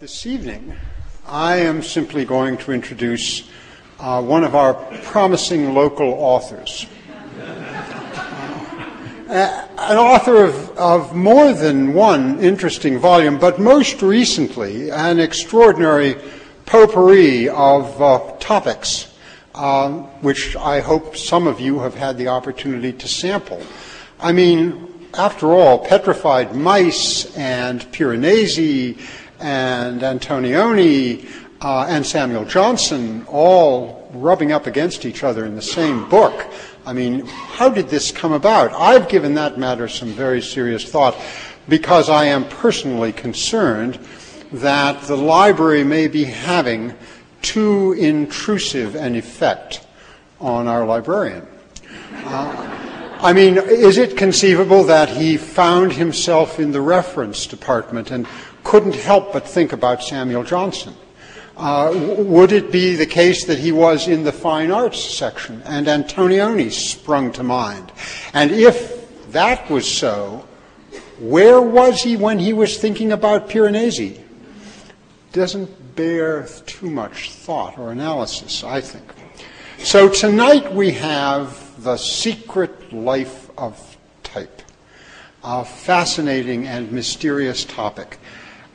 This evening, I am simply going to introduce one of our promising local authors. An author of more than one interesting volume, but most recently an extraordinary potpourri of topics, which I hope some of you have had the opportunity to sample. I mean, after all, petrified mice and Piranesi and Antonioni and Samuel Johnson all rubbing up against each other in the same book. I mean, how did this come about? I've given that matter some very serious thought because I am personally concerned that the library may be having too intrusive an effect on our librarian. I mean, is it conceivable that he found himself in the reference department and couldn't help but think about Samuel Johnson? Would it be the case that he was in the fine arts section and Antonioni sprung to mind? And if that was so, where was he when he was thinking about Piranesi? Doesn't bear too much thought or analysis, I think. So tonight we have The Secret Life of Type, a fascinating and mysterious topic.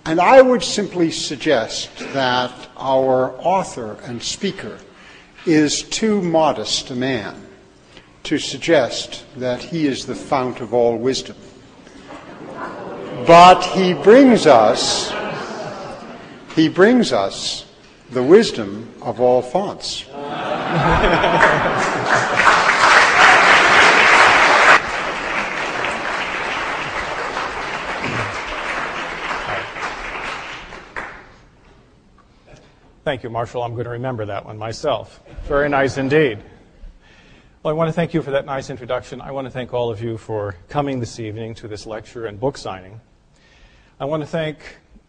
And I would simply suggest that our author and speaker is too modest a man to suggest that he is the fount of all wisdom. But he brings us the wisdom of all fonts. Thank you, Marshall. I'm going to remember that one myself. Very nice indeed. Well, I want to thank you for that nice introduction. I want to thank all of you for coming this evening to this lecture and book signing. I want to thank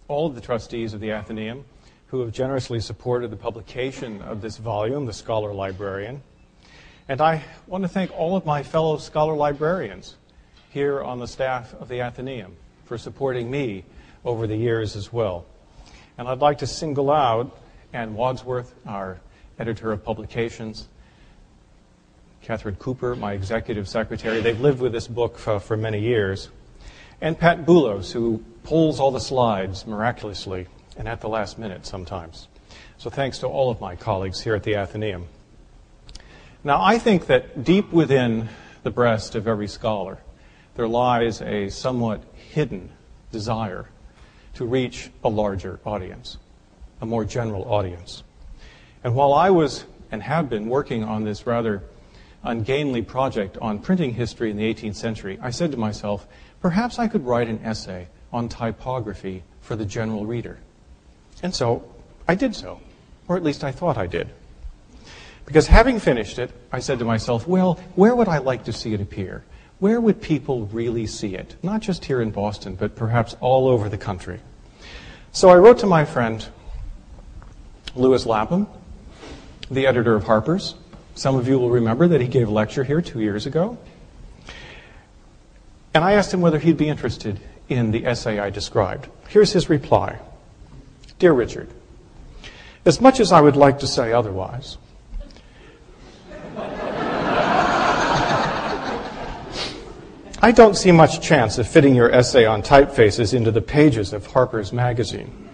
all of the trustees of the Athenaeum who have generously supported the publication of this volume, The Scholar-Librarian. And I want to thank all of my fellow scholar-librarians here on the staff of the Athenaeum for supporting me over the years as well. And I'd like to single out Ann Wadsworth, our editor of publications, Catherine Cooper, my executive secretary. They've lived with this book for many years. And Pat Boulos, who pulls all the slides miraculously and at the last minute sometimes. So thanks to all of my colleagues here at the Athenaeum. Now, I think that deep within the breast of every scholar, there lies a somewhat hidden desire to reach a larger audience, a more general audience. And while I was and have been working on this rather ungainly project on printing history in the 18th century, I said to myself, perhaps I could write an essay on typography for the general reader. And so I did so, or at least I thought I did. Because having finished it, I said to myself, well, where would I like to see it appear? Where would people really see it? Not just here in Boston, but perhaps all over the country. So I wrote to my friend, Lewis Lapham, the editor of Harper's. Some of you will remember that he gave a lecture here 2 years ago. And I asked him whether he'd be interested in the essay I described. Here's his reply. Dear Richard, as much as I would like to say otherwise, I don't see much chance of fitting your essay on typefaces into the pages of Harper's Magazine.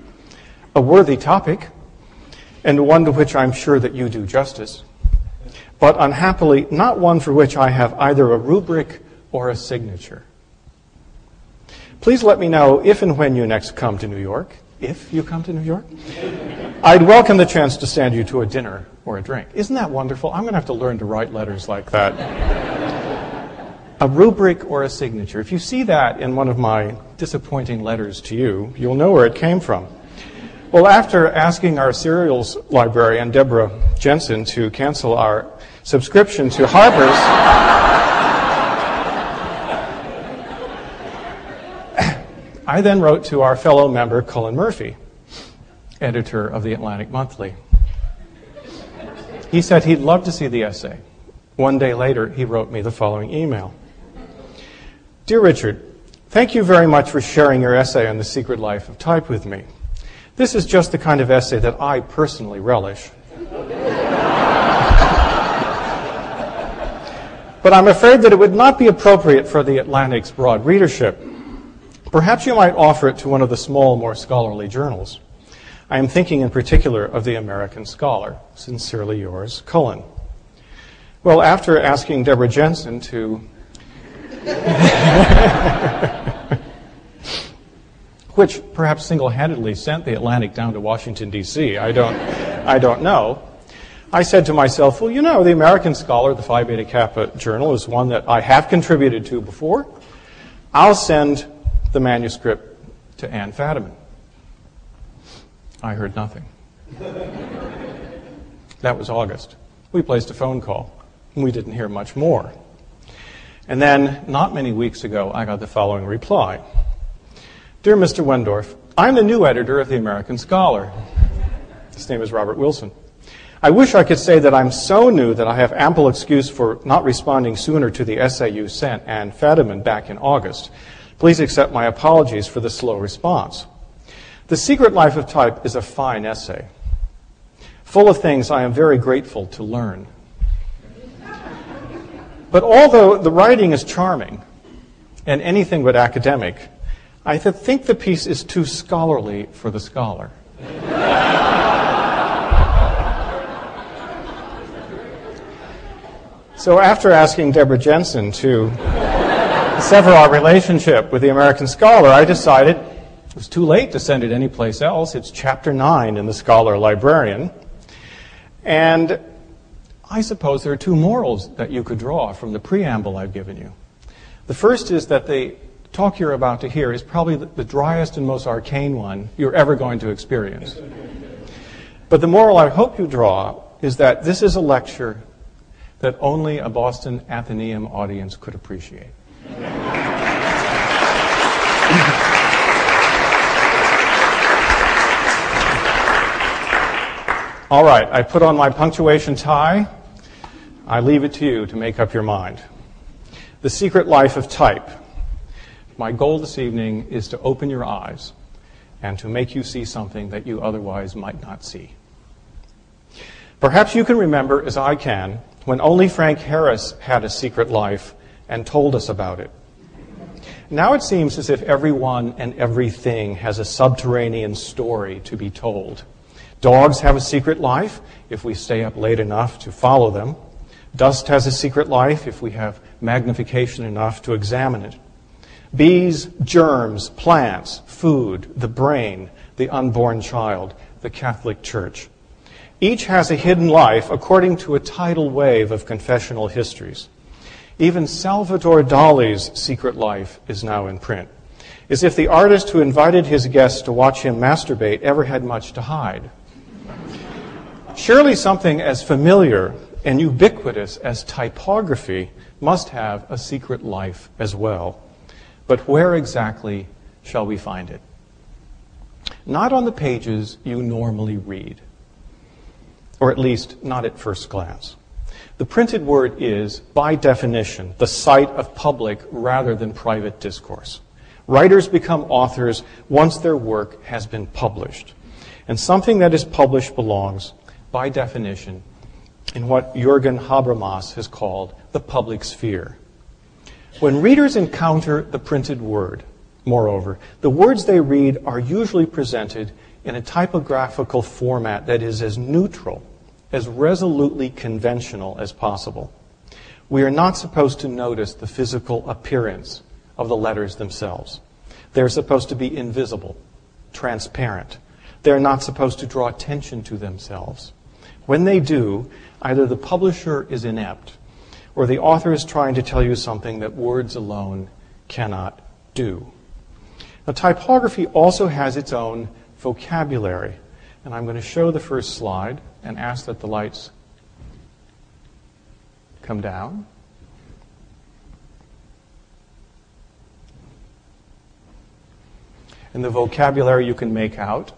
A worthy topic, and one to which I'm sure that you do justice, but unhappily not one for which I have either a rubric or a signature. Please let me know if and when you next come to New York, if you come to New York. I'd welcome the chance to stand you to a dinner or a drink. Isn't that wonderful? I'm going to have to learn to write letters like that. A rubric or a signature. If you see that in one of my disappointing letters to you, you'll know where it came from. Well, after asking our serials librarian, Deborah Jensen, to cancel our subscription to Harper's, I then wrote to our fellow member, Cullen Murphy, editor of the Atlantic Monthly. He said he'd love to see the essay. One day later, he wrote me the following email. Dear Richard, thank you very much for sharing your essay on the secret life of type with me. This is just the kind of essay that I personally relish. But I'm afraid that it would not be appropriate for the Atlantic's broad readership. Perhaps you might offer it to one of the small, more scholarly journals. I am thinking in particular of the American Scholar. Sincerely yours, Cullen. Well, after asking Deborah Jensen to which perhaps single-handedly sent the Atlantic down to Washington, D.C., I don't know. I said to myself, well, you know, the American Scholar, the Phi Beta Kappa journal, is one that I have contributed to before. I'll send the manuscript to Ann Fadiman. I heard nothing. That was August. We placed a phone call, and we didn't hear much more. And then, not many weeks ago, I got the following reply. Dear Mr. Wendorf, I'm the new editor of the American Scholar. His name is Robert Wilson. I wish I could say that I'm so new that I have ample excuse for not responding sooner to the essay you sent Ann Fadiman back in August. Please accept my apologies for the slow response. The Secret Life of Type is a fine essay, full of things I am very grateful to learn. But although the writing is charming and anything but academic, I think the piece is too scholarly for the scholar. So after asking Deborah Jensen to sever our relationship with the American Scholar, I decided it was too late to send it anyplace else. It's chapter 9 in the Scholar-Librarian. And I suppose there are two morals that you could draw from the preamble I've given you. The first is that the talk you're about to hear is probably the driest and most arcane one you're ever going to experience. But the moral I hope you draw is that this is a lecture that only a Boston Athenaeum audience could appreciate. All right, I put on my punctuation tie. I leave it to you to make up your mind. The Secret Life of Type. My goal this evening is to open your eyes and to make you see something that you otherwise might not see. Perhaps you can remember, as I can, when only Frank Harris had a secret life and told us about it. Now it seems as if everyone and everything has a subterranean story to be told. Dogs have a secret life if we stay up late enough to follow them. Dust has a secret life if we have magnification enough to examine it. Bees, germs, plants, food, the brain, the unborn child, the Catholic Church. Each has a hidden life according to a tidal wave of confessional histories. Even Salvador Dali's secret life is now in print, as if the artist who invited his guests to watch him masturbate ever had much to hide. Surely something as familiar and ubiquitous as typography must have a secret life as well. But where exactly shall we find it? Not on the pages you normally read, or at least not at first glance. The printed word is, by definition, the site of public rather than private discourse. Writers become authors once their work has been published. And something that is published belongs, by definition, in what Jürgen Habermas has called the public sphere. When readers encounter the printed word, moreover, the words they read are usually presented in a typographical format that is as neutral, as resolutely conventional as possible. We are not supposed to notice the physical appearance of the letters themselves. They're supposed to be invisible, transparent. They're not supposed to draw attention to themselves. When they do, either the publisher is inept, or the author is trying to tell you something that words alone cannot do. Now, typography also has its own vocabulary, and I'm going to show the first slide and ask that the lights come down. And the vocabulary you can make out.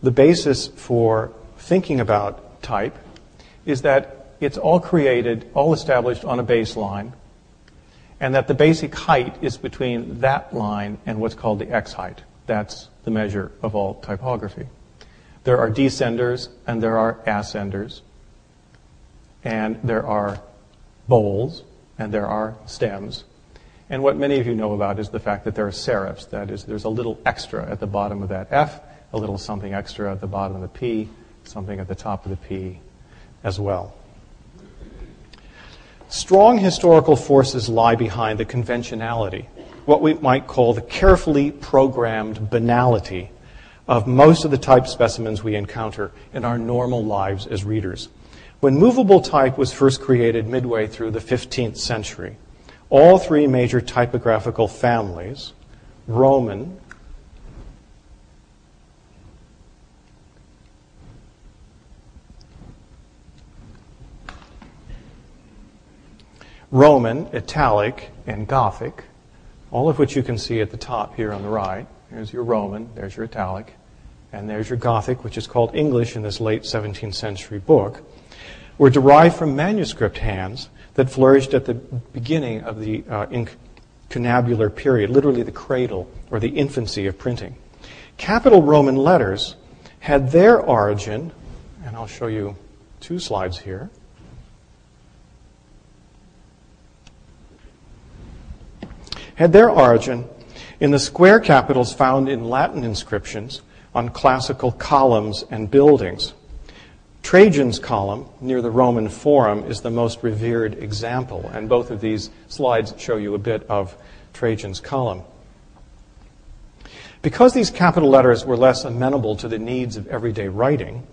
The basis for thinking about type is that it's all created, all established on a baseline, and that the basic height is between that line and what's called the X height. That's the measure of all typography. There are descenders and there are ascenders, and there are bowls and there are stems. And what many of you know about is the fact that there are serifs. That is, there's a little extra at the bottom of that F, a little something extra at the bottom of the P, something at the top of the P as well. Strong historical forces lie behind the conventionality, what we might call the carefully programmed banality of most of the type specimens we encounter in our normal lives as readers. When movable type was first created midway through the 15th century, all three major typographical families, Roman, Italic, and Gothic, all of which you can see at the top here on the right. There's your Roman, there's your Italic, and there's your Gothic, which is called English in this late 17th century book, were derived from manuscript hands that flourished at the beginning of the incunabular period, literally the cradle or the infancy of printing. Capital Roman letters had their origin, and I'll show you two slides here. Had their origin in the square capitals found in Latin inscriptions on classical columns and buildings. Trajan's column near the Roman Forum is the most revered example, and both of these slides show you a bit of Trajan's column. Because these capital letters were less amenable to the needs of everyday writing,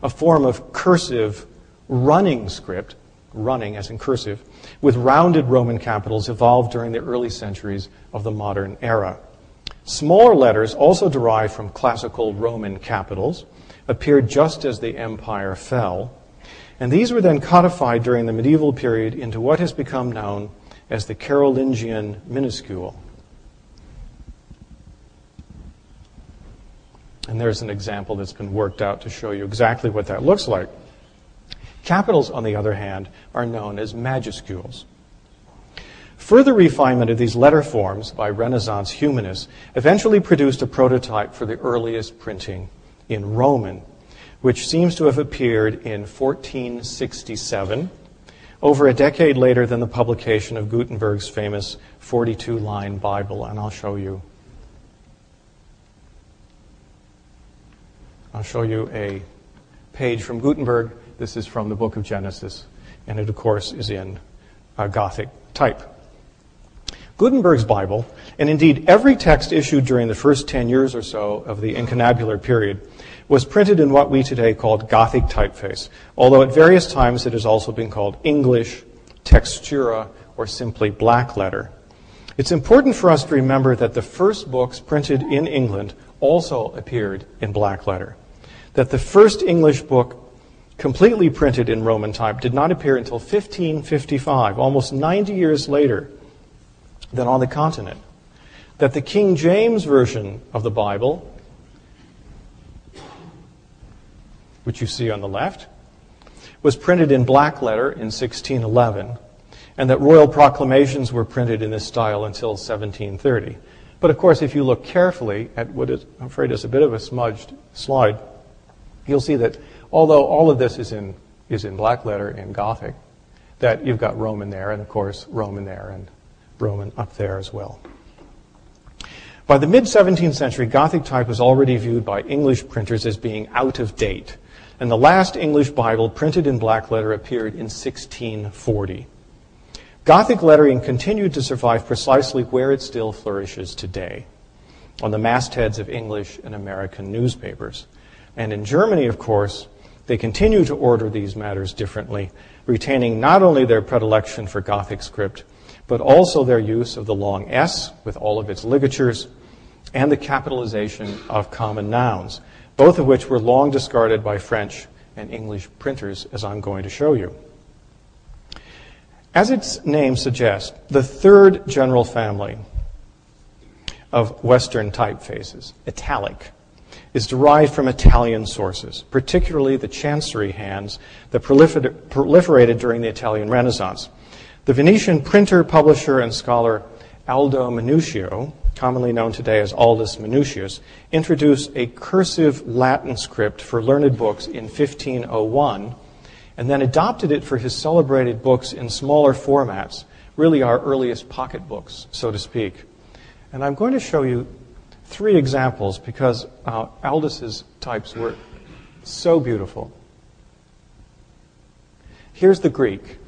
a form of cursive running script, running as in cursive, with rounded Roman capitals evolved during the early centuries of the modern era. Smaller letters, also derived from classical Roman capitals, appeared just as the empire fell, and these were then codified during the medieval period into what has become known as the Carolingian minuscule. And there's an example that's been worked out to show you exactly what that looks like. Capitals, on the other hand, are known as majuscules. Further refinement of these letter forms by Renaissance humanists eventually produced a prototype for the earliest printing in Roman, which seems to have appeared in 1467, over a decade later than the publication of Gutenberg's famous 42-line Bible. And I'll show you a page from Gutenberg. This is from the book of Genesis, and it, of course, is in Gothic type. Gutenberg's Bible, and indeed every text issued during the first 10 years or so of the incunabular period, was printed in what we today call Gothic typeface, although at various times it has also been called English, Textura, or simply black letter. It's important for us to remember that the first books printed in England also appeared in black letter, that the first English book completely printed in Roman type did not appear until 1555, almost 90 years later than on the continent, that the King James Version of the Bible, which you see on the left, was printed in black letter in 1611, and that royal proclamations were printed in this style until 1730. But of course, if you look carefully at what is, I'm afraid is a bit of a smudged slide, you'll see that although all of this is in black letter in Gothic, that you've got Roman there, and of course Roman there, and Roman up there as well. By the mid-17th century, Gothic type was already viewed by English printers as being out of date, and the last English Bible printed in black letter appeared in 1640. Gothic lettering continued to survive precisely where it still flourishes today, on the mastheads of English and American newspapers. And in Germany, of course, they continue to order these matters differently, retaining not only their predilection for Gothic script, but also their use of the long S with all of its ligatures and the capitalization of common nouns, both of which were long discarded by French and English printers, as I'm going to show you. As its name suggests, the third general family of Western typefaces, italic, is derived from Italian sources, particularly the chancery hands that proliferated during the Italian Renaissance. The Venetian printer, publisher, and scholar Aldo Manutio commonly known today as Aldus Manutius, introduced a cursive Latin script for learned books in 1501, and then adopted it for his celebrated books in smaller formats, really our earliest pocket books, so to speak. And I'm going to show you 3 examples because Aldus's types were so beautiful. Here's the Greek,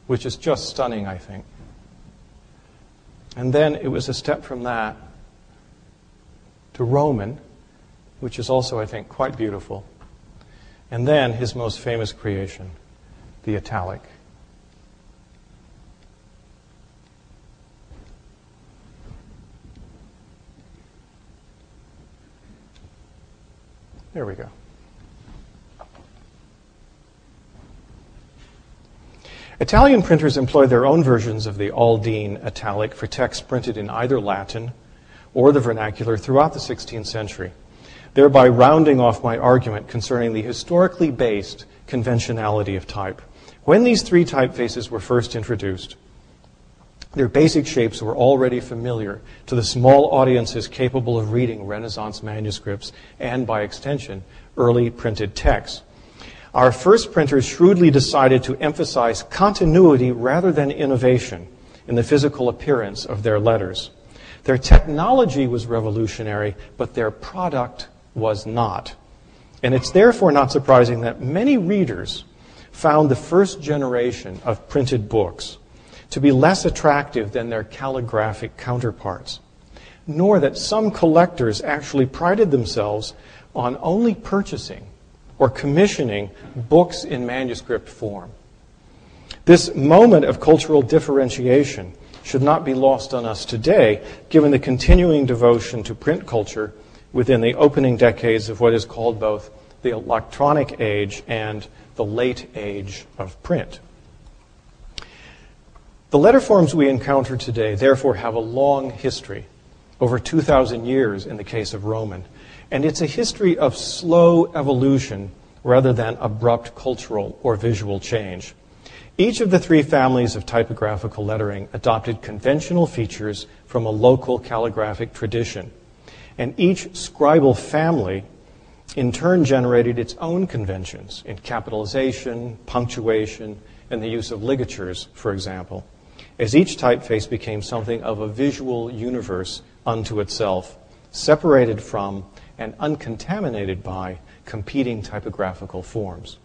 which is just stunning, I think. And then it was a step from that to Roman, which is also, I think, quite beautiful. And then his most famous creation, the italic. There we go. Italian printers employed their own versions of the Aldine italic for text printed in either Latin or the vernacular throughout the 16th century, thereby rounding off my argument concerning the historically based conventionality of type. When these 3 typefaces were first introduced, their basic shapes were already familiar to the small audiences capable of reading Renaissance manuscripts and, by extension, early printed texts. Our first printers shrewdly decided to emphasize continuity rather than innovation in the physical appearance of their letters. Their technology was revolutionary, but their product was not. And it's therefore not surprising that many readers found the first generation of printed books to be less attractive than their calligraphic counterparts, nor that some collectors actually prided themselves on only purchasing or commissioning books in manuscript form. This moment of cultural differentiation should not be lost on us today, given the continuing devotion to print culture within the opening decades of what is called both the electronic age and the late age of print. The letter forms we encounter today, therefore, have a long history, over 2,000 years in the case of Roman, and it's a history of slow evolution rather than abrupt cultural or visual change. Each of the 3 families of typographical lettering adopted conventional features from a local calligraphic tradition, and each scribal family in turn generated its own conventions in capitalization, punctuation, and the use of ligatures, for example, as each typeface became something of a visual universe unto itself, separated from and uncontaminated by competing typographical forms.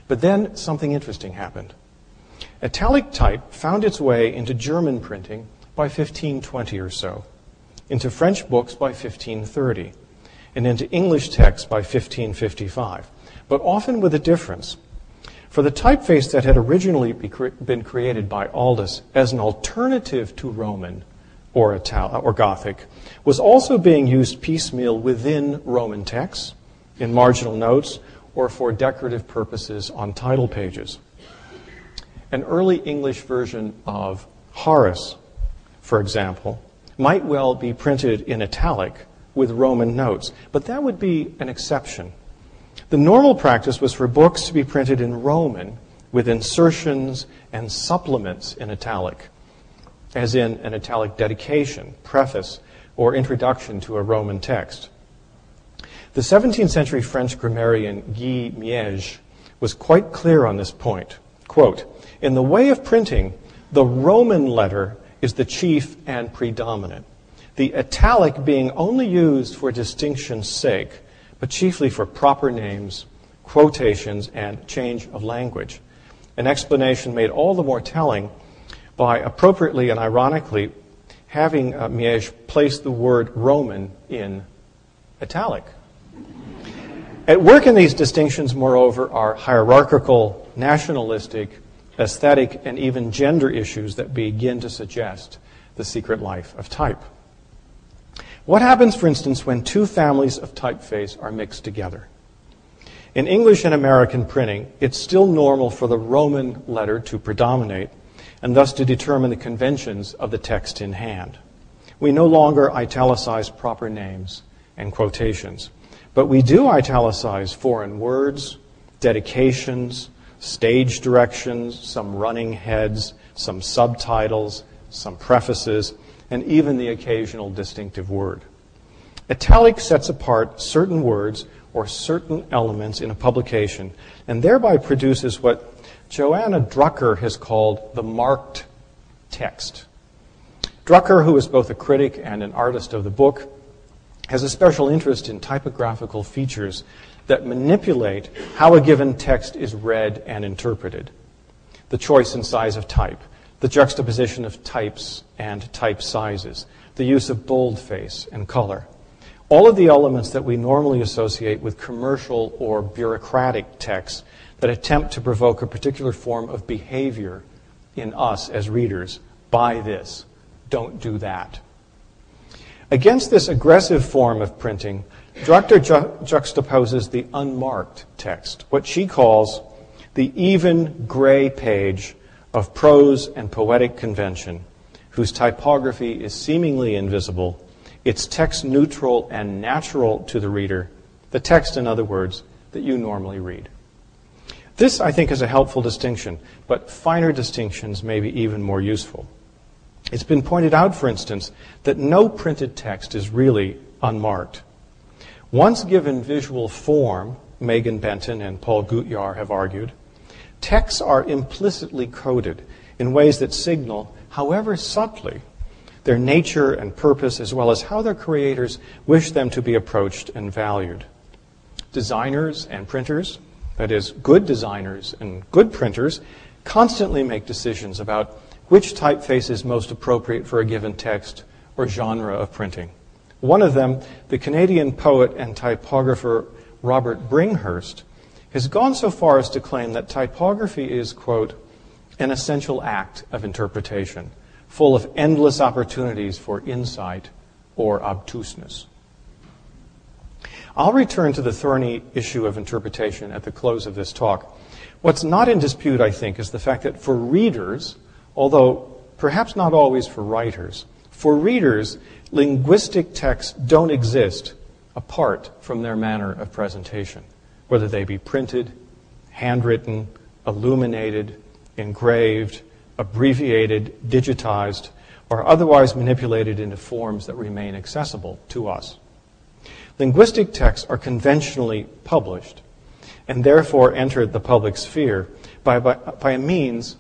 But then something interesting happened. Italic type found its way into German printing by 1520 or so, into French books by 1530, and into English texts by 1555, but often with a difference. For the typeface that had originally been created by Aldus as an alternative to Roman or Gothic was also being used piecemeal within Roman texts, in marginal notes, or for decorative purposes on title pages. An early English version of Horace, for example, might well be printed in italic with Roman notes, but that would be an exception. The normal practice was for books to be printed in Roman with insertions and supplements in italic, as in an italic dedication, preface, or introduction to a Roman text. The 17th century French grammarian Guy Miege was quite clear on this point. Quote, "In the way of printing, the Roman letter is the chief and predominant, the italic being only used for distinction's sake, but chiefly for proper names, quotations, and change of language." An explanation made all the more telling by appropriately and ironically having Miege place the word Roman in italic. At work in these distinctions, moreover, are hierarchical, nationalistic, aesthetic, and even gender issues that begin to suggest the secret life of type. What happens, for instance, when 2 families of typeface are mixed together? In English and American printing, it's still normal for the Roman letter to predominate and thus to determine the conventions of the text in hand. We no longer italicize proper names and quotations, but we do italicize foreign words, dedications, stage directions, some running heads, some subtitles, some prefaces, and even the occasional distinctive word. Italic sets apart certain words or certain elements in a publication, and thereby produces what Joanna Drucker has called the marked text. Drucker, who is both a critic and an artist of the book, has a special interest in typographical features that manipulate how a given text is read and interpreted. The choice and size of type, the juxtaposition of types and type sizes, the use of boldface and color. All of the elements that we normally associate with commercial or bureaucratic texts that attempt to provoke a particular form of behavior in us as readers. Buy this, don't do that. Against this aggressive form of printing, Drucker juxtaposes the unmarked text, what she calls the even gray page of prose and poetic convention, whose typography is seemingly invisible, its text neutral and natural to the reader, the text, in other words, that you normally read. This, I think, is a helpful distinction, but finer distinctions may be even more useful. It's been pointed out, for instance, that no printed text is really unmarked. Once given visual form, Megan Benton and Paul Gutjahr have argued, texts are implicitly coded in ways that signal, however subtly, their nature and purpose, as well as how their creators wish them to be approached and valued. Designers and printers, that is, good designers and good printers, constantly make decisions about which typeface is most appropriate for a given text or genre of printing. One of them, the Canadian poet and typographer Robert Bringhurst, has gone so far as to claim that typography is, quote, an essential act of interpretation, full of endless opportunities for insight or obtuseness. I'll return to the thorny issue of interpretation at the close of this talk. What's not in dispute, I think, is the fact that for readers, although perhaps not always for writers, for readers, linguistic texts don't exist apart from their manner of presentation, whether they be printed, handwritten, illuminated, engraved, abbreviated, digitized, or otherwise manipulated into forms that remain accessible to us. Linguistic texts are conventionally published and therefore enter the public sphere by a means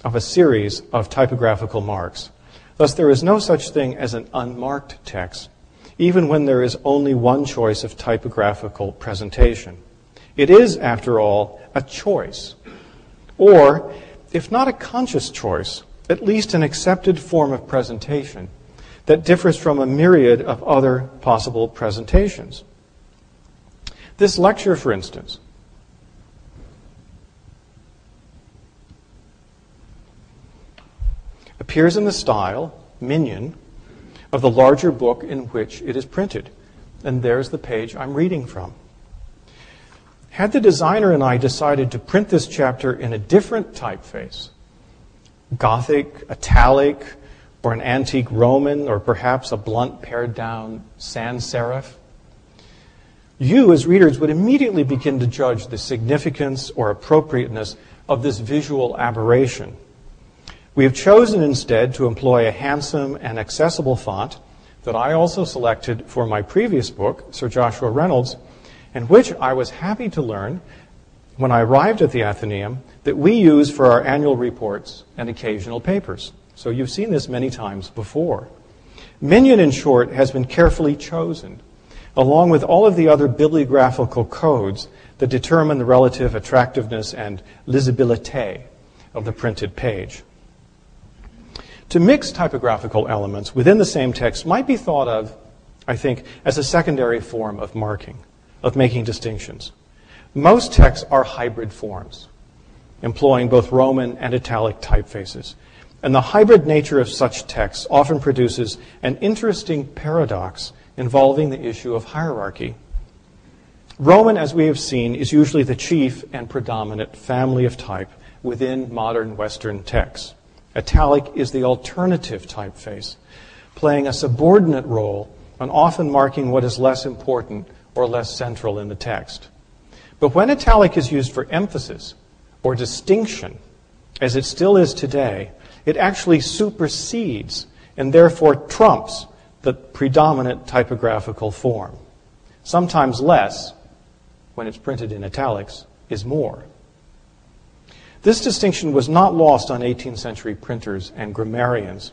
of a series of typographical marks. Thus, there is no such thing as an unmarked text, even when there is only one choice of typographical presentation. It is, after all, a choice, or, if not a conscious choice, at least an accepted form of presentation that differs from a myriad of other possible presentations. This lecture, for instance, appears in the style, minion, of the larger book in which it is printed. And there's the page I'm reading from. Had the designer and I decided to print this chapter in a different typeface, Gothic, Italic, or an antique Roman, or perhaps a blunt pared-down sans serif, you, as readers, would immediately begin to judge the significance or appropriateness of this visual aberration. We have chosen instead to employ a handsome and accessible font that I also selected for my previous book, Sir Joshua Reynolds, and which I was happy to learn when I arrived at the Athenaeum that we use for our annual reports and occasional papers. So you've seen this many times before. Minion, in short, has been carefully chosen, along with all of the other bibliographical codes that determine the relative attractiveness and lisibilité of the printed page. To mix typographical elements within the same text might be thought of, I think, as a secondary form of marking, of making distinctions. Most texts are hybrid forms, employing both Roman and Italic typefaces. And the hybrid nature of such texts often produces an interesting paradox involving the issue of hierarchy. Roman, as we have seen, is usually the chief and predominant family of type within modern Western texts. Italic is the alternative typeface, playing a subordinate role and often marking what is less important or less central in the text. But when italic is used for emphasis or distinction, as it still is today, it actually supersedes and therefore trumps the predominant typographical form. Sometimes less, when it's printed in italics, is more. This distinction was not lost on 18th century printers and grammarians,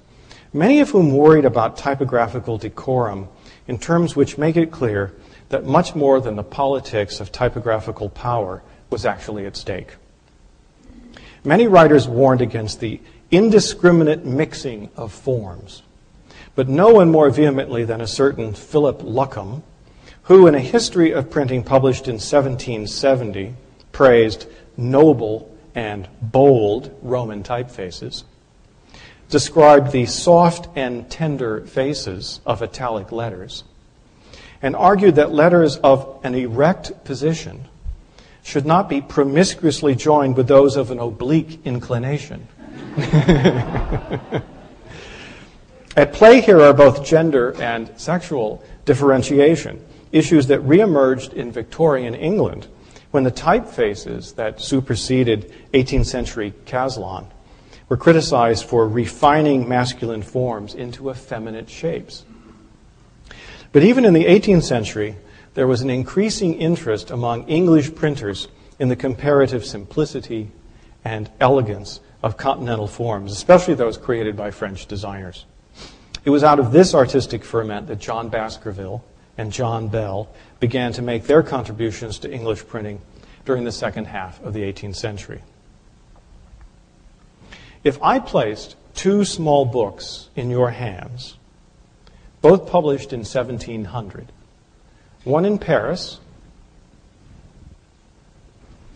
many of whom worried about typographical decorum in terms which make it clear that much more than the politics of typographical power was actually at stake. Many writers warned against the indiscriminate mixing of forms, but no one more vehemently than a certain Philip Luckham, who in a history of printing published in 1770 praised noble and bold Roman typefaces, described the soft and tender faces of italic letters, and argued that letters of an erect position should not be promiscuously joined with those of an oblique inclination. At play here are both gender and sexual differentiation, issues that reemerged in Victorian England when the typefaces that superseded 18th century Caslon were criticized for refining masculine forms into effeminate shapes. But even in the 18th century, there was an increasing interest among English printers in the comparative simplicity and elegance of continental forms, especially those created by French designers. It was out of this artistic ferment that John Baskerville and John Bell began to make their contributions to English printing during the second half of the 18th century. If I placed two small books in your hands, both published in 1700, one in Paris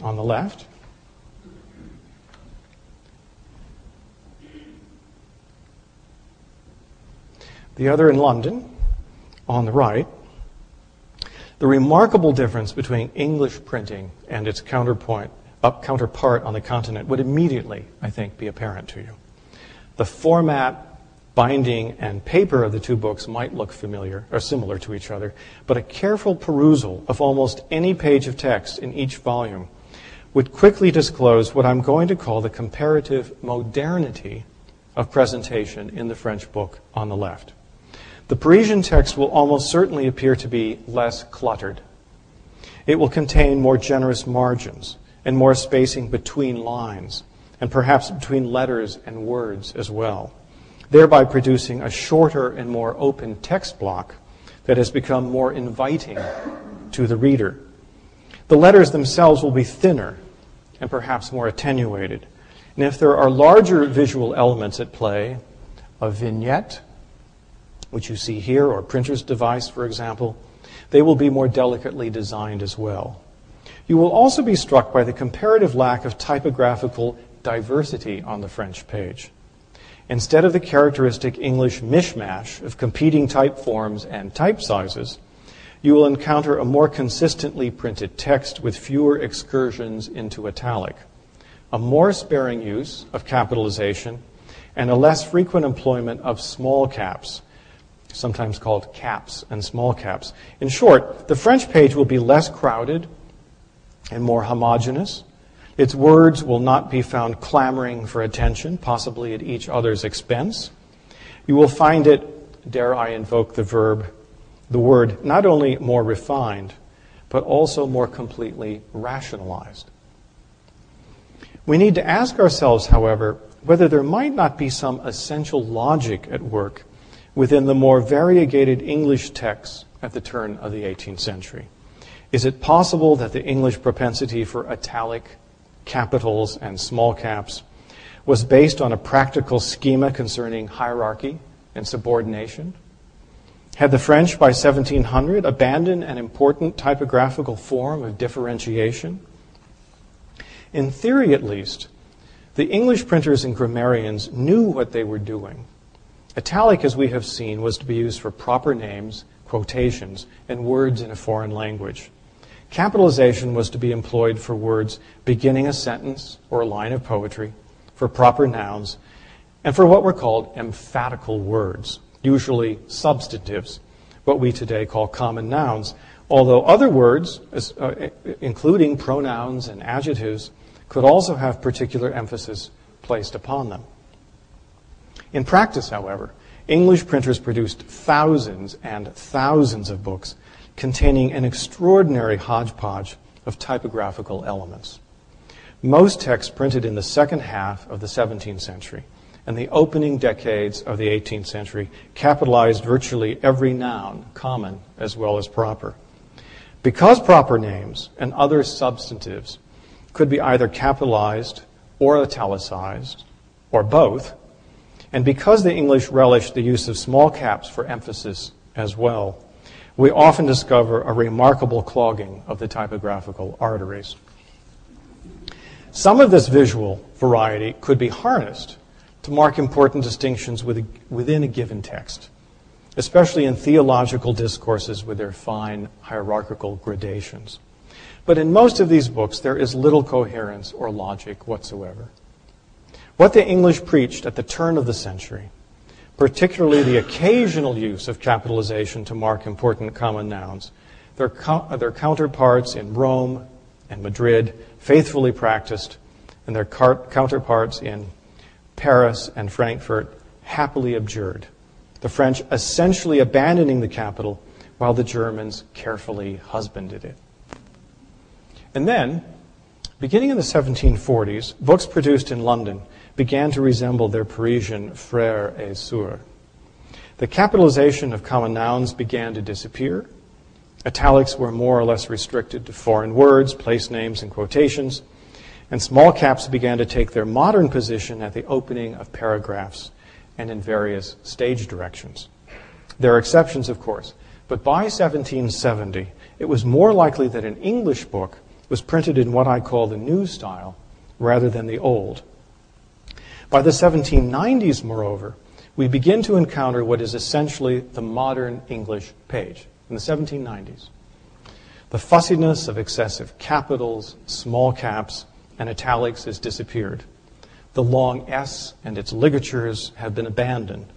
on the left, the other in London on the right, the remarkable difference between English printing and its counterpart on the continent would immediately, I think, be apparent to you. The format, binding, and paper of the two books might look familiar or similar to each other, but a careful perusal of almost any page of text in each volume would quickly disclose what I'm going to call the comparative modernity of presentation in the French book on the left. The Parisian text will almost certainly appear to be less cluttered. It will contain more generous margins and more spacing between lines, and perhaps between letters and words as well, thereby producing a shorter and more open text block that has become more inviting to the reader. The letters themselves will be thinner and perhaps more attenuated. And if there are larger visual elements at play, a vignette, which you see here, or printer's device, for example, they will be more delicately designed as well. You will also be struck by the comparative lack of typographical diversity on the French page. Instead of the characteristic English mishmash of competing type forms and type sizes, you will encounter a more consistently printed text with fewer excursions into italic, a more sparing use of capitalization, and a less frequent employment of small caps, sometimes called caps and small caps. In short, the French page will be less crowded and more homogeneous. Its words will not be found clamoring for attention, possibly at each other's expense. You will find it, dare I invoke the word, not only more refined, but also more completely rationalized. We need to ask ourselves, however, whether there might not be some essential logic at work within the more variegated English texts at the turn of the 18th century. Is it possible that the English propensity for italic, capitals, and small caps was based on a practical schema concerning hierarchy and subordination? Had the French by 1700 abandoned an important typographical form of differentiation? In theory, at least, the English printers and grammarians knew what they were doing. Italic, as we have seen, was to be used for proper names, quotations, and words in a foreign language. Capitalization was to be employed for words beginning a sentence or a line of poetry, for proper nouns, and for what were called emphatical words, usually substantives, what we today call common nouns, although other words, including pronouns and adjectives, could also have particular emphasis placed upon them. In practice, however, English printers produced thousands and thousands of books containing an extraordinary hodgepodge of typographical elements. Most texts printed in the second half of the 17th century and the opening decades of the 18th century capitalized virtually every noun, common as well as proper. Because proper names and other substantives could be either capitalized or italicized, or both, and because the English relished the use of small caps for emphasis as well, we often discover a remarkable clogging of the typographical arteries. Some of this visual variety could be harnessed to mark important distinctions within a given text, especially in theological discourses with their fine hierarchical gradations. But in most of these books, there is little coherence or logic whatsoever. What the English preached at the turn of the century, particularly the occasional use of capitalization to mark important common nouns, their counterparts in Rome and Madrid faithfully practiced, and their counterparts in Paris and Frankfurt happily abjured, the French essentially abandoning the capital while the Germans carefully husbanded it. And then, beginning in the 1740s, books produced in London began to resemble their Parisian frères et sœurs. The capitalization of common nouns began to disappear. Italics were more or less restricted to foreign words, place names, and quotations, and small caps began to take their modern position at the opening of paragraphs and in various stage directions. There are exceptions, of course, but by 1770, it was more likely that an English book was printed in what I call the new style rather than the old. By the 1790s, moreover, we begin to encounter what is essentially the modern English page in the 1790s. The fussiness of excessive capitals, small caps, and italics has disappeared. The long S and its ligatures have been abandoned,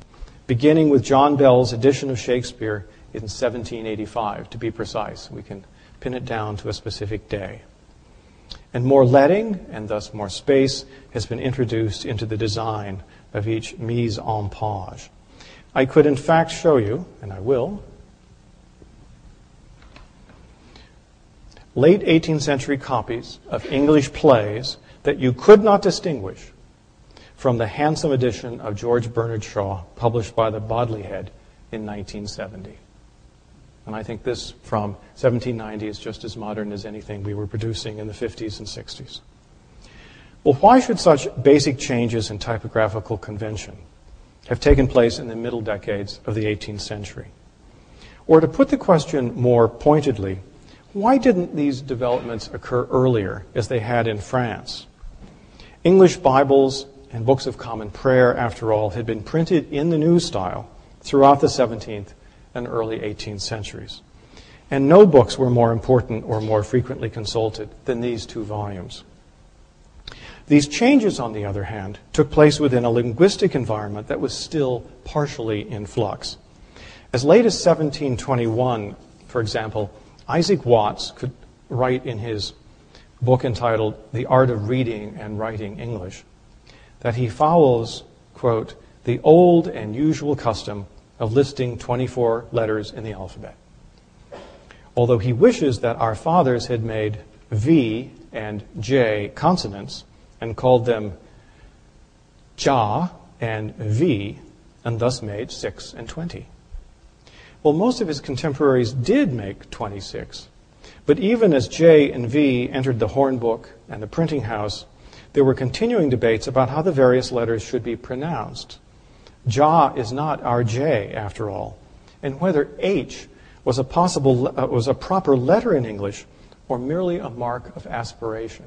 beginning with John Bell's edition of Shakespeare in 1785, to be precise. We can pin it down to a specific day. And more leading, and thus more space, has been introduced into the design of each mise en page. I could in fact show you, and I will, late 18th century copies of English plays that you could not distinguish from the handsome edition of George Bernard Shaw published by the Bodley Head in 1970. And I think this from 1790 is just as modern as anything we were producing in the 50s and 60s. Well, why should such basic changes in typographical convention have taken place in the middle decades of the 18th century? Or to put the question more pointedly, why didn't these developments occur earlier as they had in France? English Bibles and books of common prayer, after all, had been printed in the new style throughout the 17th and early 18th centuries. And no books were more important or more frequently consulted than these two volumes. These changes, on the other hand, took place within a linguistic environment that was still partially in flux. As late as 1721, for example, Isaac Watts could write in his book entitled The Art of Reading and Writing English that he follows, quote, the old and usual custom of listing 24 letters in the alphabet. Although he wishes that our fathers had made V and J consonants and called them Ja and V, and thus made 6 and 20. Well, most of his contemporaries did make 26, but even as J and V entered the horn book and the printing house, there were continuing debates about how the various letters should be pronounced. Ja is not our J, after all, and whether H was a proper letter in English or merely a mark of aspiration.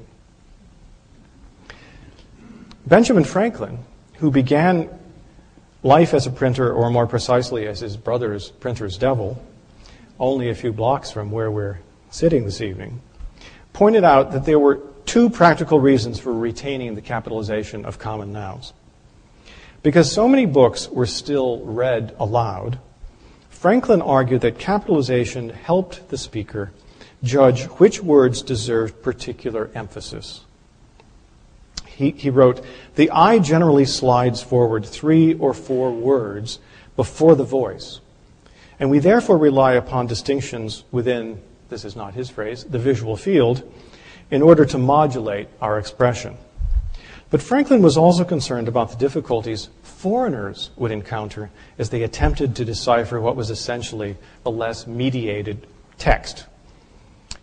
Benjamin Franklin, who began life as a printer, or more precisely as his brother's printer's devil, only a few blocks from where we're sitting this evening, pointed out that there were two practical reasons for retaining the capitalization of common nouns. Because so many books were still read aloud, Franklin argued that capitalization helped the speaker judge which words deserved particular emphasis. He wrote, the eye generally slides forward 3 or 4 words before the voice. And we therefore rely upon distinctions within, this is not his phrase, the visual field, in order to modulate our expression. But Franklin was also concerned about the difficulties foreigners would encounter as they attempted to decipher what was essentially a less mediated text.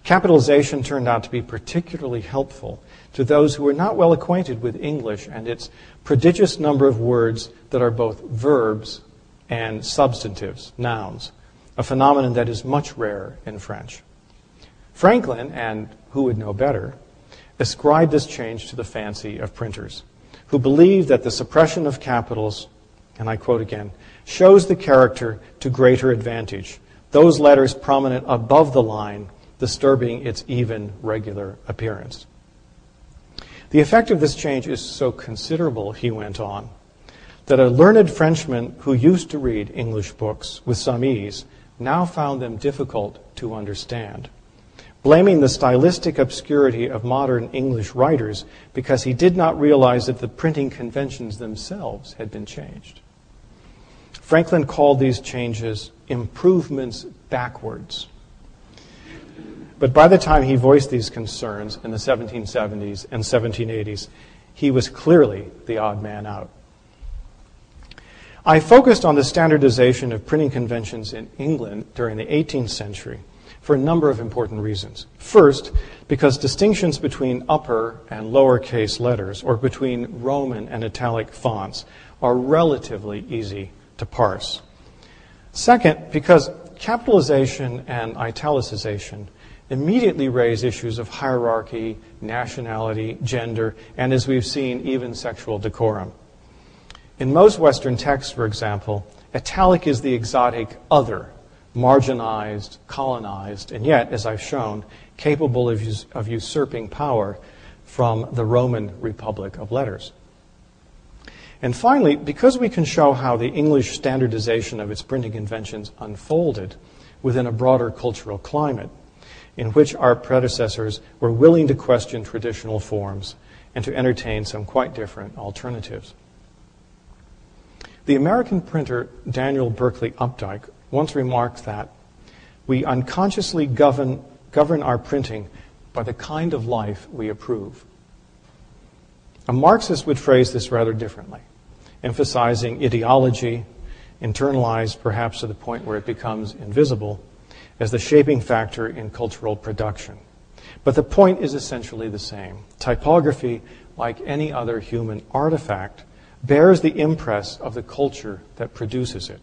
Capitalization turned out to be particularly helpful to those who were not well acquainted with English and its prodigious number of words that are both verbs and substantives, nouns, a phenomenon that is much rarer in French. Franklin, and who would know better, ascribed this change to the fancy of printers, who believed that the suppression of capitals, and I quote again, shows the character to greater advantage, those letters prominent above the line disturbing its even, regular appearance. The effect of this change is so considerable, he went on, that a learned Frenchman who used to read English books with some ease now found them difficult to understand, blaming the stylistic obscurity of modern English writers because he did not realize that the printing conventions themselves had been changed. Franklin called these changes improvements backwards. But by the time he voiced these concerns in the 1770s and 1780s, he was clearly the odd man out. I focused on the standardization of printing conventions in England during the 18th century for a number of important reasons. First, because distinctions between upper and lowercase letters, or between Roman and italic fonts, are relatively easy to parse. Second, because capitalization and italicization immediately raise issues of hierarchy, nationality, gender, and, as we've seen, even sexual decorum. In most Western texts, for example, italic is the exotic other, marginalized, colonized, and yet, as I've shown, capable of usurping power from the Roman Republic of letters. And finally, because we can show how the English standardization of its printing conventions unfolded within a broader cultural climate, in which our predecessors were willing to question traditional forms and to entertain some quite different alternatives. The American printer Daniel Berkeley Updike once remarked that we unconsciously govern our printing by the kind of life we approve. A Marxist would phrase this rather differently, emphasizing ideology, internalized perhaps to the point where it becomes invisible, as the shaping factor in cultural production. But the point is essentially the same. Typography, like any other human artifact, bears the impress of the culture that produces it.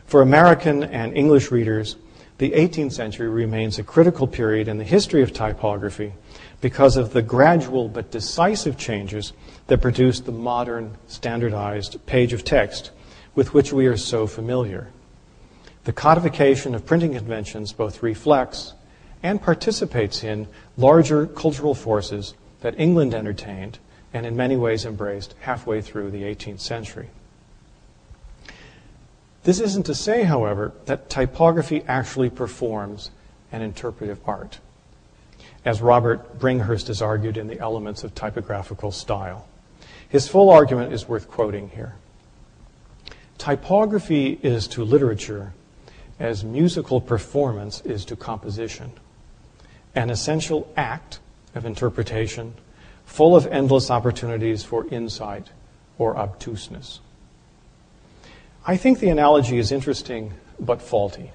For American and English readers, the 18th century remains a critical period in the history of typography because of the gradual but decisive changes that produced the modern standardized page of text with which we are so familiar. The codification of printing conventions both reflects and participates in larger cultural forces that England entertained and in many ways embraced halfway through the 18th century. This isn't to say, however, that typography actually performs an interpretive art, as Robert Bringhurst has argued in The Elements of Typographical Style. His full argument is worth quoting here. Typography is to literature as musical performance is to composition, an essential act of interpretation full of endless opportunities for insight or obtuseness. I think the analogy is interesting but faulty.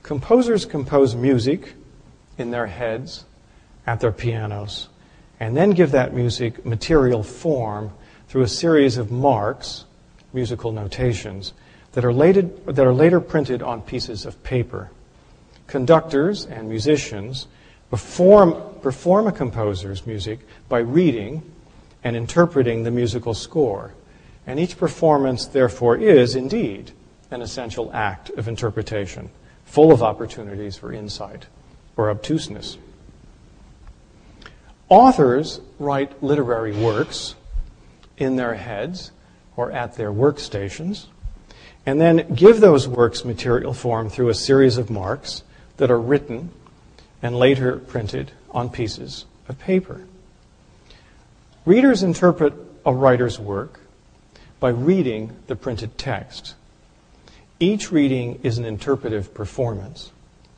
Composers compose music in their heads, at their pianos, and then give that music material form through a series of marks, musical notations, that are later printed on pieces of paper. Conductors and musicians perform a composer's music by reading and interpreting the musical score. And each performance, therefore, is indeed an essential act of interpretation, full of opportunities for insight or obtuseness. Authors write literary works in their heads or at their workstations, and then give those works material form through a series of marks that are written and later printed on pieces of paper. Readers interpret a writer's work by reading the printed text, Each reading is an interpretive performance,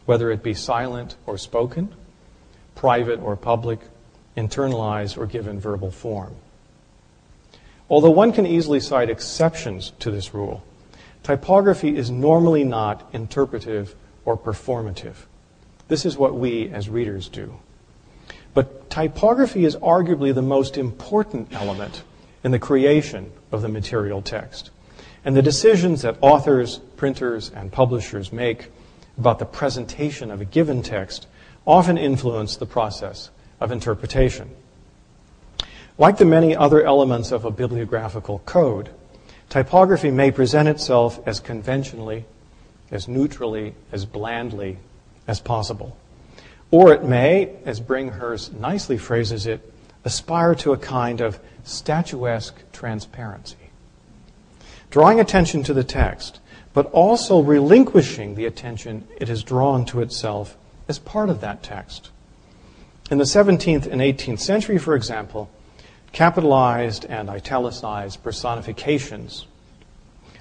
whether it be silent or spoken, private or public, internalized or given verbal form. Although one can easily cite exceptions to this rule, typography is normally not interpretive or performative. This is what we as readers do. But typography is arguably the most important element in the creation of the material text. And the decisions that authors, printers, and publishers make about the presentation of a given text often influence the process of interpretation. Like the many other elements of a bibliographical code, typography may present itself as conventionally, as neutrally, as blandly as possible. Or it may, as Bringhurst nicely phrases it, aspire to a kind of statuesque transparency, drawing attention to the text, but also relinquishing the attention it has drawn to itself as part of that text. In the 17th and 18th century, for example, capitalized and italicized personifications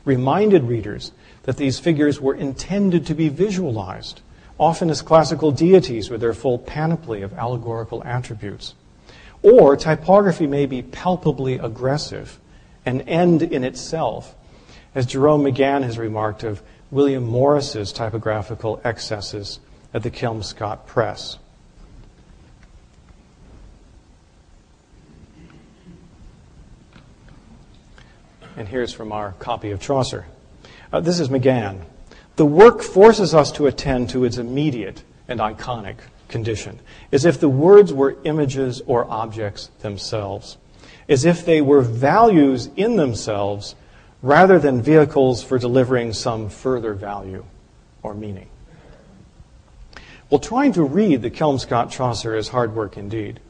reminded readers that these figures were intended to be visualized, often as classical deities with their full panoply of allegorical attributes. Or typography may be palpably aggressive, an end in itself, as Jerome McGann has remarked of William Morris's typographical excesses at the Kelmscott Press. And here's from our copy of Chaucer. This is McGann. The work forces us to attend to its immediate and iconic condition, as if the words were images or objects themselves, as if they were values in themselves rather than vehicles for delivering some further value or meaning. Well, trying to read the Kelmscott Chaucer is hard work indeed.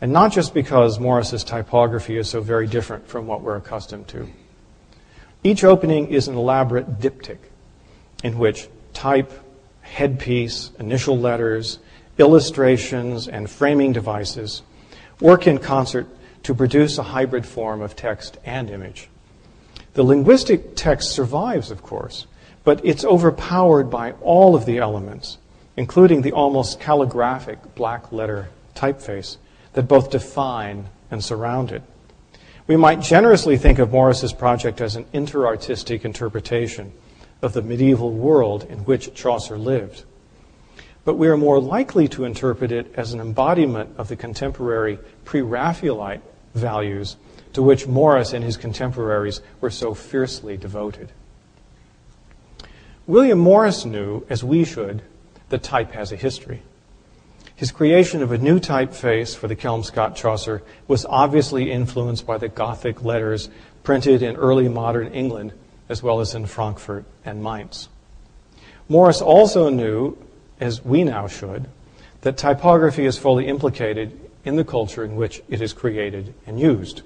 And not just because Morris's typography is so very different from what we're accustomed to. Each opening is an elaborate diptych in which type, headpiece, initial letters, illustrations, and framing devices work in concert to produce a hybrid form of text and image. The linguistic text survives, of course, but it's overpowered by all of the elements, including the almost calligraphic black letter typeface that both define and surround it. We might generously think of Morris's project as an interartistic interpretation of the medieval world in which Chaucer lived. But we are more likely to interpret it as an embodiment of the contemporary pre-Raphaelite values to which Morris and his contemporaries were so fiercely devoted. William Morris knew, as we should, that type has a history. His creation of a new typeface for the Kelmscott Chaucer was obviously influenced by the Gothic letters printed in early modern England, as well as in Frankfurt and Mainz. Morris also knew, as we now should, that typography is fully implicated in the culture in which it is created and used,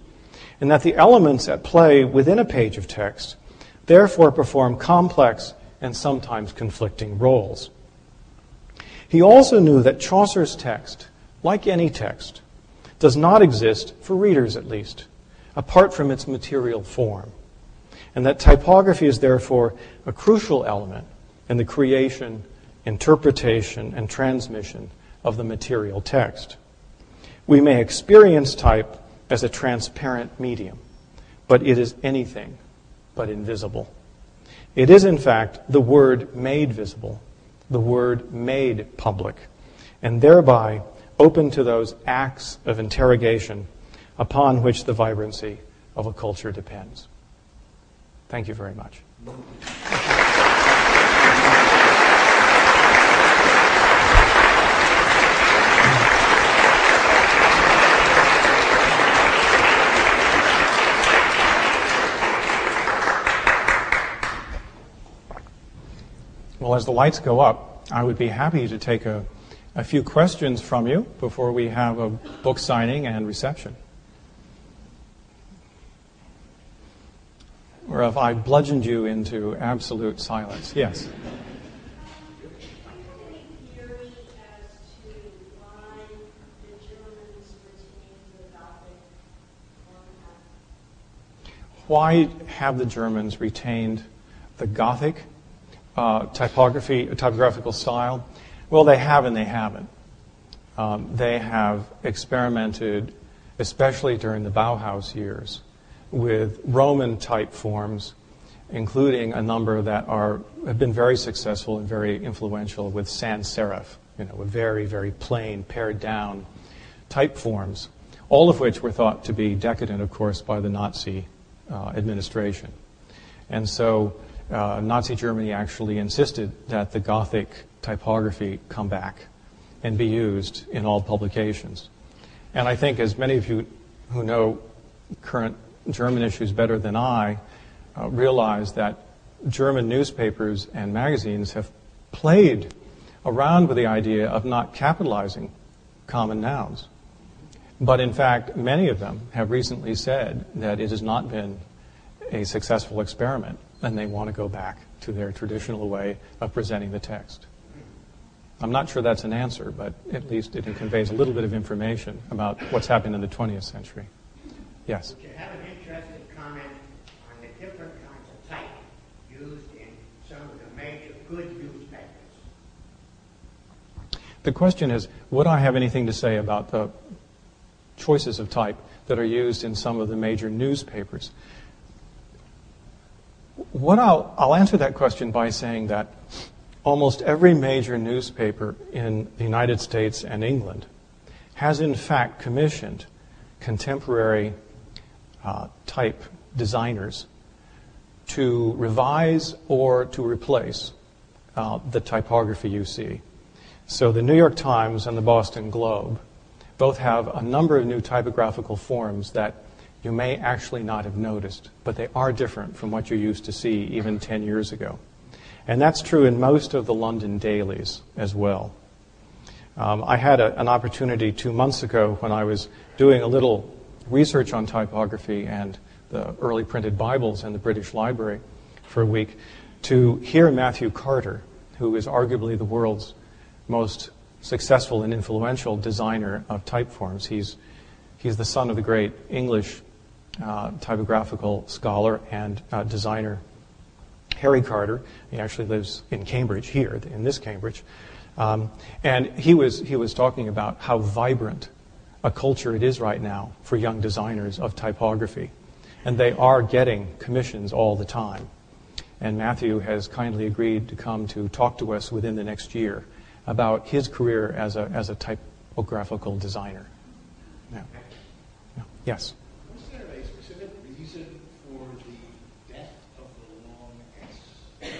and that the elements at play within a page of text therefore perform complex and sometimes conflicting roles. He also knew that Chaucer's text, like any text, does not exist, for readers at least, apart from its material form, and that typography is therefore a crucial element in the creation, interpretation, and transmission of the material text. We may experience type as a transparent medium, but it is anything but invisible. It is, in fact, the word made visible, the word made public, and thereby open to those acts of interrogation upon which the vibrancy of a culture depends. Thank you very much. Well, as the lights go up, I would be happy to take a few questions from you before we have a book signing and reception. Or if I bludgeoned you into absolute silence. Yes? Why have the Germans retained the Gothic typographical style? Well, they have and they haven't. They have experimented, especially during the Bauhaus years, with Roman type forms, including a number that have been very successful and very influential with sans serif, with very, very plain, pared down type forms, all of which were thought to be decadent, of course, by the Nazi administration. And so Nazi Germany actually insisted that the Gothic typography come back and be used in all publications. And I think, as many of you who know current German issues better than I, realize that German newspapers and magazines have played around with the idea of not capitalizing common nouns. But in fact, many of them have recently said that it has not been a successful experiment, and they want to go back to their traditional way of presenting the text. I'm not sure that's an answer, but at least it conveys a little bit of information about what's happened in the 20th century. Yes? Would you have an interesting comment on the different kinds of type used in some of the major good newspapers? The question is, would I have anything to say about the choices of type that are used in some of the major newspapers? I'll answer that question by saying that almost every major newspaper in the United States and England has in fact commissioned contemporary type designers to revise or to replace the typography you see. So the New York Times and the Boston Globe both have a number of new typographical forms that you may actually not have noticed, but they are different from what you used to see even 10 years ago. And that's true in most of the London dailies as well. I had an opportunity 2 months ago when I was doing a little research on typography and the early printed Bibles in the British Library for a week to hear Matthew Carter, who is arguably the world's most successful and influential designer of type forms. He's the son of the great English typographical scholar and designer Harry Carter. He actually lives in Cambridge, here in this Cambridge, and he was talking about how vibrant a culture it is right now for young designers of typography, and they are getting commissions all the time. And Matthew has kindly agreed to come to talk to us within the next year about his career as a typographical designer. Yeah. Yeah. Yes. Was there a specific reason for the death of the long S?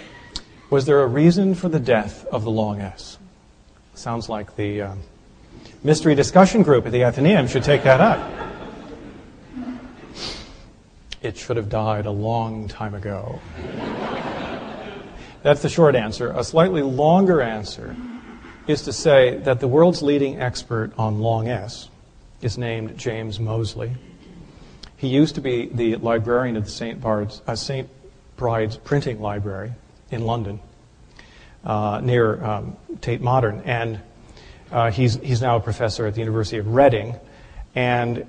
Was there a reason for the death of the long S? Sounds like the mystery discussion group at the Athenaeum should take that up. It should have died a long time ago. That's the short answer. A slightly longer answer is to say that the world's leading expert on long S is named James Moseley. He used to be the librarian of the St. Bride's Printing Library in London, near Tate Modern, and he's now a professor at the University of Reading, and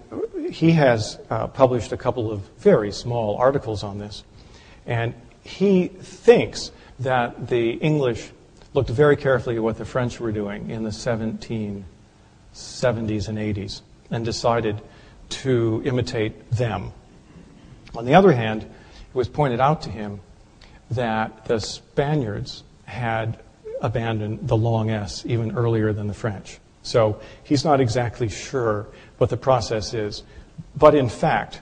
he has published a couple of very small articles on this, and he thinks that the English looked very carefully at what the French were doing in the 1770s and 80s and decided to imitate them. On the other hand, it was pointed out to him that the Spaniards had abandoned the long S even earlier than the French. So he's not exactly sure what the process is. But in fact,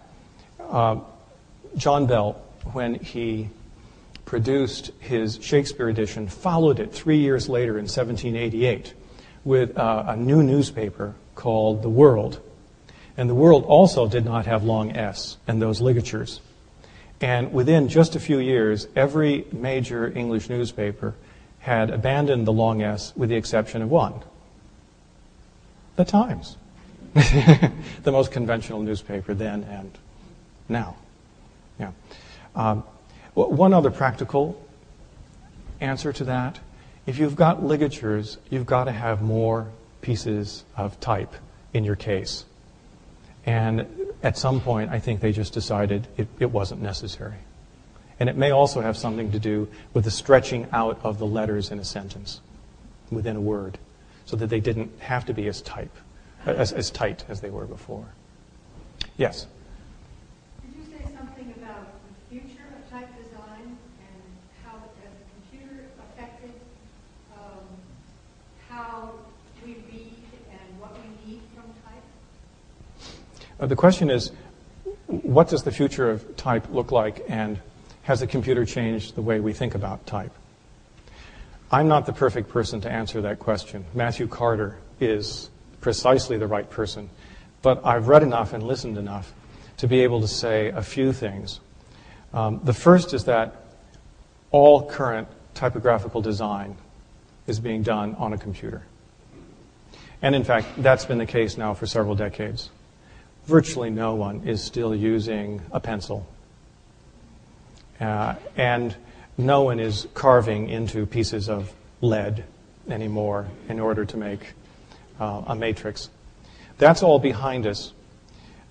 John Bell, when he produced his Shakespeare edition, followed it 3 years later in 1788 with a new newspaper called The World. And The World also did not have long S and those ligatures. And within just a few years, every major English newspaper had abandoned the long S with the exception of one. The Times. The most conventional newspaper then and now. Yeah. One other practical answer to that, if you've got ligatures, you've got to have more pieces of type in your case. And at some point, I think they just decided it wasn't necessary. And it may also have something to do with the stretching out of the letters in a sentence within a word, so that they didn't have to be as tight as they were before. Yes? Could you say something about the future of type design and how has the computer affected how we read and what we need from type? The question is, what does the future of type look like, and has the computer changed the way we think about type? I'm not the perfect person to answer that question. Matthew Carter is precisely the right person. But I've read enough and listened enough to be able to say a few things. The first is that all current typographical design is being done on a computer. And in fact, that's been the case now for several decades. Virtually no one is still using a pencil. And no one is carving into pieces of lead anymore in order to make a matrix. That's all behind us.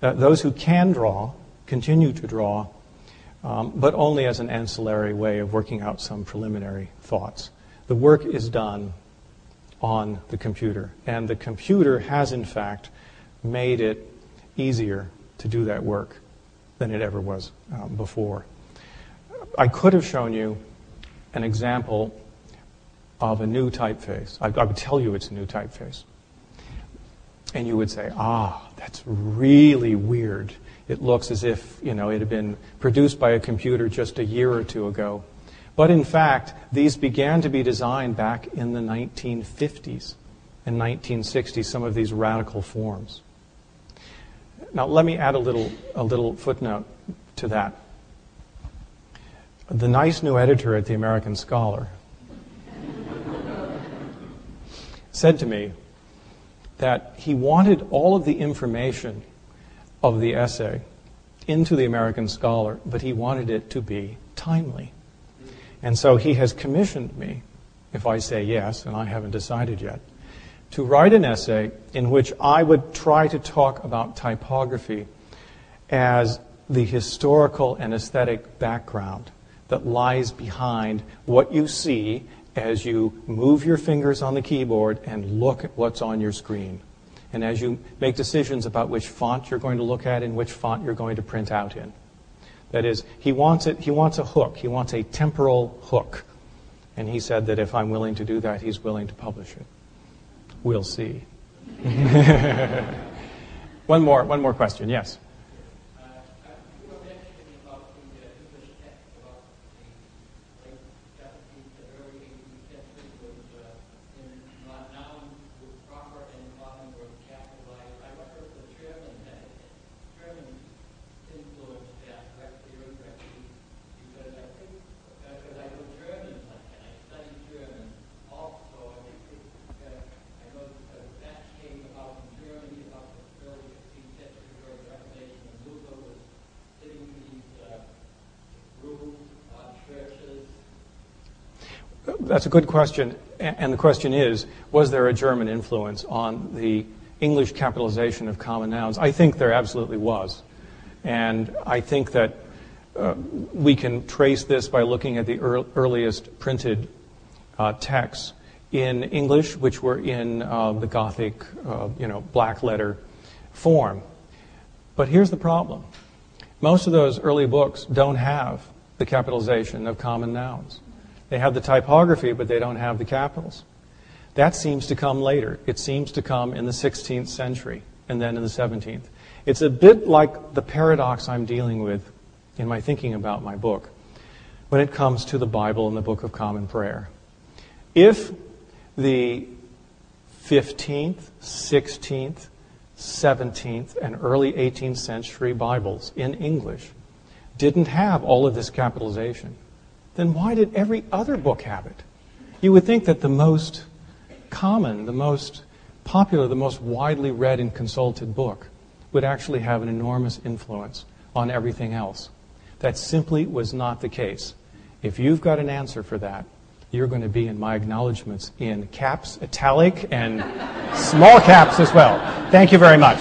Those who can draw continue to draw, but only as an ancillary way of working out some preliminary thoughts. The work is done on the computer, and the computer has, in fact, made it easier to do that work than it ever was before. I could have shown you an example of a new typeface. I would tell you it's a new typeface. And you would say, that's really weird. It looks as if, it had been produced by a computer just a year or two ago. But in fact, these began to be designed back in the 1950s and 1960s, some of these radical forms. Now, let me add a little footnote to that. The nice new editor at the American Scholar said to me that he wanted all of the information of the essay into the American Scholar, but he wanted it to be timely. And so he has commissioned me, if I say yes, and I haven't decided yet, to write an essay in which I would try to talk about typography as the historical and aesthetic background that lies behind what you see as you move your fingers on the keyboard and look at what's on your screen. And as you make decisions about which font you're going to look at and which font you're going to print out in. That is, he wants a hook. He wants a temporal hook. And he said that if I'm willing to do that, he's willing to publish it. We'll see. One more question. Yes. That's a good question, and the question is, was there a German influence on the English capitalization of common nouns? I think there absolutely was, and I think that we can trace this by looking at the earliest printed texts in English, which were in the Gothic, black letter form. But here's the problem. Most of those early books don't have the capitalization of common nouns. They have the typography, but they don't have the capitals. That seems to come later. It seems to come in the 16th century and then in the 17th. It's a bit like the paradox I'm dealing with in my thinking about my book when it comes to the Bible and the Book of Common Prayer. If the 15th, 16th, 17th, and early 18th century Bibles in English didn't have all of this capitalization, then why did every other book have it? You would think that the most common, the most popular, the most widely read and consulted book would actually have an enormous influence on everything else. That simply was not the case. If you've got an answer for that, you're going to be in my acknowledgments in caps, italic, and small caps as well. Thank you very much.